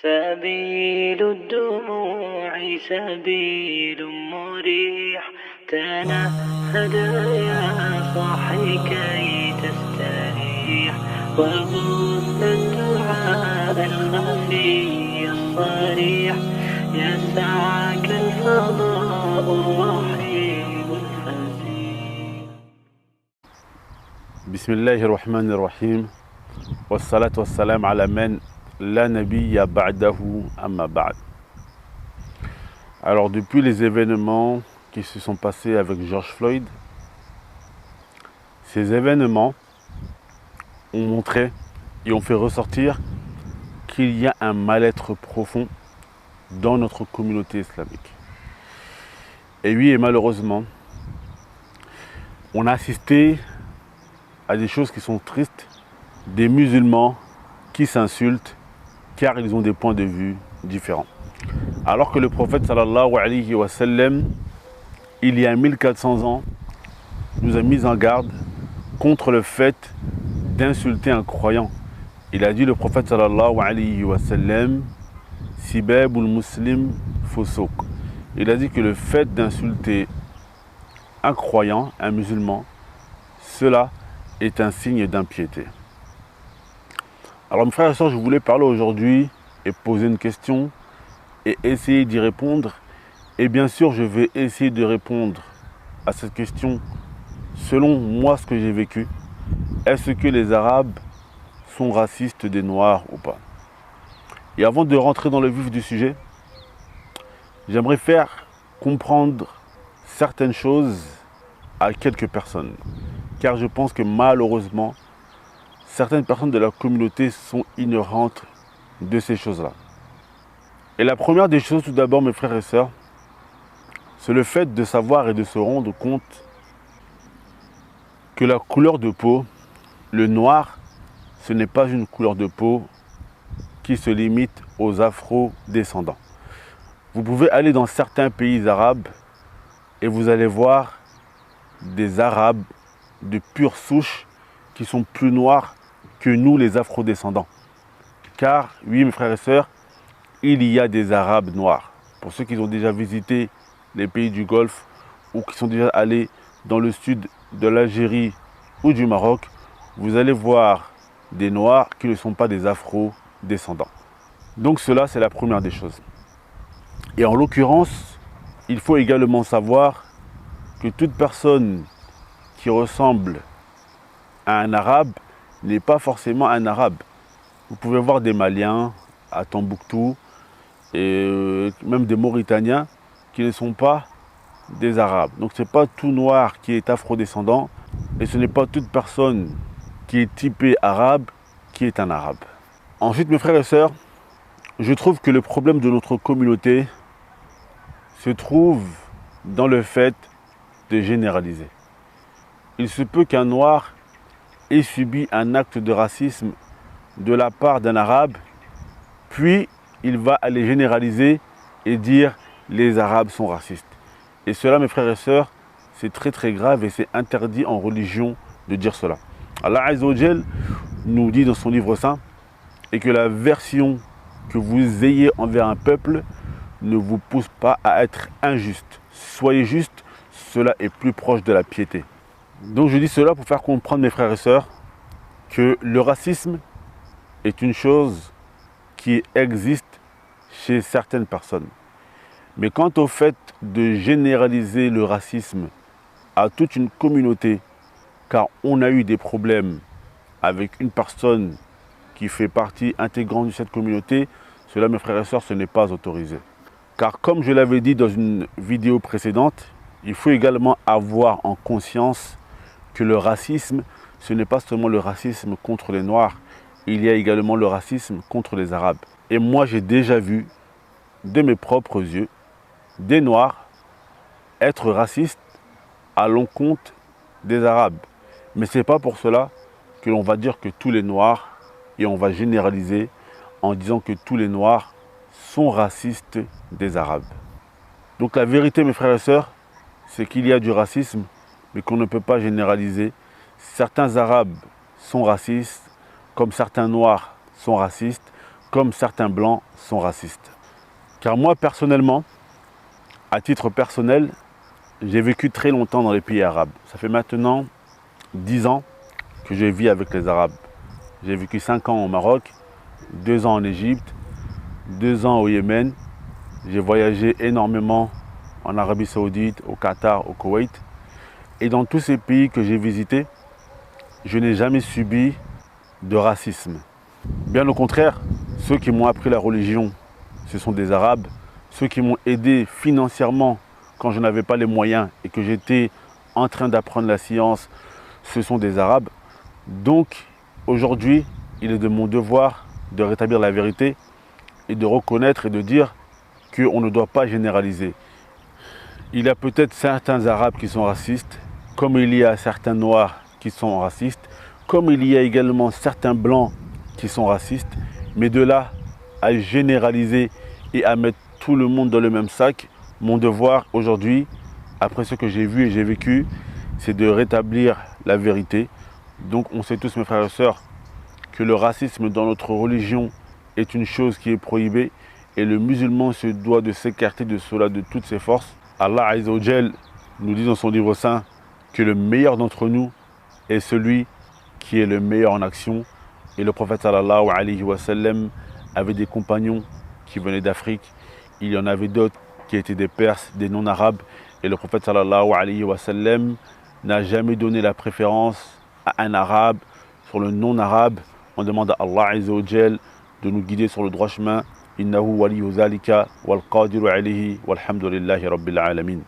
سبيل الدموع سبيل مريح تنهد يا صاحي كي تستريح وبث الدعاء الخفي الصريح يسعك الفضاء الرحيم الفسيح. بسم الله الرحمن الرحيم والصلاة والسلام على من la nabiyya ba'dahu amma ba'd. Alors depuis les événements qui se sont passés avec George Floyd, ces événements ont montré et ont fait ressortir qu'il y a un mal-être profond dans notre communauté islamique. Et oui, et malheureusement, on a assisté à des choses qui sont tristes, des musulmans qui s'insultent car ils ont des points de vue différents. Alors que le prophète sallallahu alayhi wa sallam, il y a 1400 ans, nous a mis en garde contre le fait d'insulter un croyant. Il a dit, le prophète sallallahu alayhi wa sallam, Sibabul muslim fusuq. Il a dit que le fait d'insulter un croyant, un musulman, cela est un signe d'impiété. Alors mes frères et sœurs, je voulais parler aujourd'hui et poser une question et essayer d'y répondre. Et bien sûr, je vais essayer de répondre à cette question selon moi ce que j'ai vécu. Est-ce que les Arabes sont racistes des Noirs ou pas? Et avant de rentrer dans le vif du sujet, j'aimerais faire comprendre certaines choses à quelques personnes. Car je pense que malheureusement, certaines personnes de la communauté sont ignorantes de ces choses-là. Et la première des choses, tout d'abord, mes frères et sœurs, c'est le fait de savoir et de se rendre compte que la couleur de peau, le noir, ce n'est pas une couleur de peau qui se limite aux afro-descendants. Vous pouvez aller dans certains pays arabes et vous allez voir des Arabes de pure souche qui sont plus noirs que nous les afro-descendants. Car, oui mes frères et sœurs, il y a des Arabes noirs. Pour ceux qui ont déjà visité les pays du Golfe ou qui sont déjà allés dans le sud de l'Algérie ou du Maroc, vous allez voir des Noirs qui ne sont pas des afro-descendants. Donc cela, c'est la première des choses. Et en l'occurrence, il faut également savoir que toute personne qui ressemble à un Arabe n'est pas forcément un Arabe. Vous pouvez voir des Maliens à Tombouctou et même des Mauritaniens qui ne sont pas des Arabes. Donc ce n'est pas tout noir qui est afrodescendant et ce n'est pas toute personne qui est typée arabe qui est un Arabe. Ensuite, mes frères et sœurs, je trouve que le problème de notre communauté se trouve dans le fait de généraliser. Il se peut qu'un noir ait subi un acte de racisme de la part d'un Arabe, puis il va aller généraliser et dire les Arabes sont racistes. Et cela, mes frères et sœurs, c'est très très grave et c'est interdit en religion de dire cela. Allah Azza wa Jal nous dit dans son livre saint et que la version que vous ayez envers un peuple ne vous pousse pas à être injuste. Soyez juste, cela est plus proche de la piété. Donc je dis cela pour faire comprendre mes frères et sœurs que le racisme est une chose qui existe chez certaines personnes. Mais quant au fait de généraliser le racisme à toute une communauté, car on a eu des problèmes avec une personne qui fait partie intégrante de cette communauté, cela mes frères et sœurs, ce n'est pas autorisé. Car comme je l'avais dit dans une vidéo précédente, il faut également avoir en conscience que le racisme, ce n'est pas seulement le racisme contre les Noirs, il y a également le racisme contre les Arabes. Et moi, j'ai déjà vu, de mes propres yeux, des Noirs être racistes à l'encontre des Arabes. Mais ce n'est pas pour cela que l'on va dire que tous les Noirs, et on va généraliser en disant que tous les Noirs sont racistes des Arabes. Donc la vérité, mes frères et sœurs, c'est qu'il y a du racisme, mais qu'on ne peut pas généraliser. Certains Arabes sont racistes, comme certains Noirs sont racistes, comme certains blancs sont racistes. Car moi personnellement, à titre personnel, j'ai vécu très longtemps dans les pays arabes. Ça fait maintenant 10 ans que je vis avec les Arabes. J'ai vécu 5 ans au Maroc, 2 ans en Égypte, 2 ans au Yémen. J'ai voyagé énormément en Arabie Saoudite, au Qatar, au Koweït. Et dans tous ces pays que j'ai visités, je n'ai jamais subi de racisme. Bien au contraire, ceux qui m'ont appris la religion, ce sont des Arabes. Ceux qui m'ont aidé financièrement quand je n'avais pas les moyens et que j'étais en train d'apprendre la science, ce sont des Arabes. Donc aujourd'hui, il est de mon devoir de rétablir la vérité et de reconnaître et de dire qu'on ne doit pas généraliser. Il y a peut-être certains Arabes qui sont racistes, comme il y a certains Noirs qui sont racistes, comme il y a également certains Blancs qui sont racistes, mais de là à généraliser et à mettre tout le monde dans le même sac, mon devoir aujourd'hui, après ce que j'ai vu et j'ai vécu, c'est de rétablir la vérité. Donc on sait tous, mes frères et sœurs, que le racisme dans notre religion est une chose qui est prohibée et le musulman se doit de s'écarter de cela de toutes ses forces. Allah Azza wa Jal nous dit dans son livre saint que le meilleur d'entre nous est celui qui est le meilleur en action. Et le prophète sallallahu alayhi wa sallam avait des compagnons qui venaient d'Afrique. Il y en avait d'autres qui étaient des Perses, des non-arabes. Et le prophète sallallahu alayhi wa sallam n'a jamais donné la préférence à un arabe sur le non-arabe. On demande à Allah Azza wa Jal de nous guider sur le droit chemin. Innahu waliyu zalika wal qadiru alayhi walhamdulillahi rabbil alamin.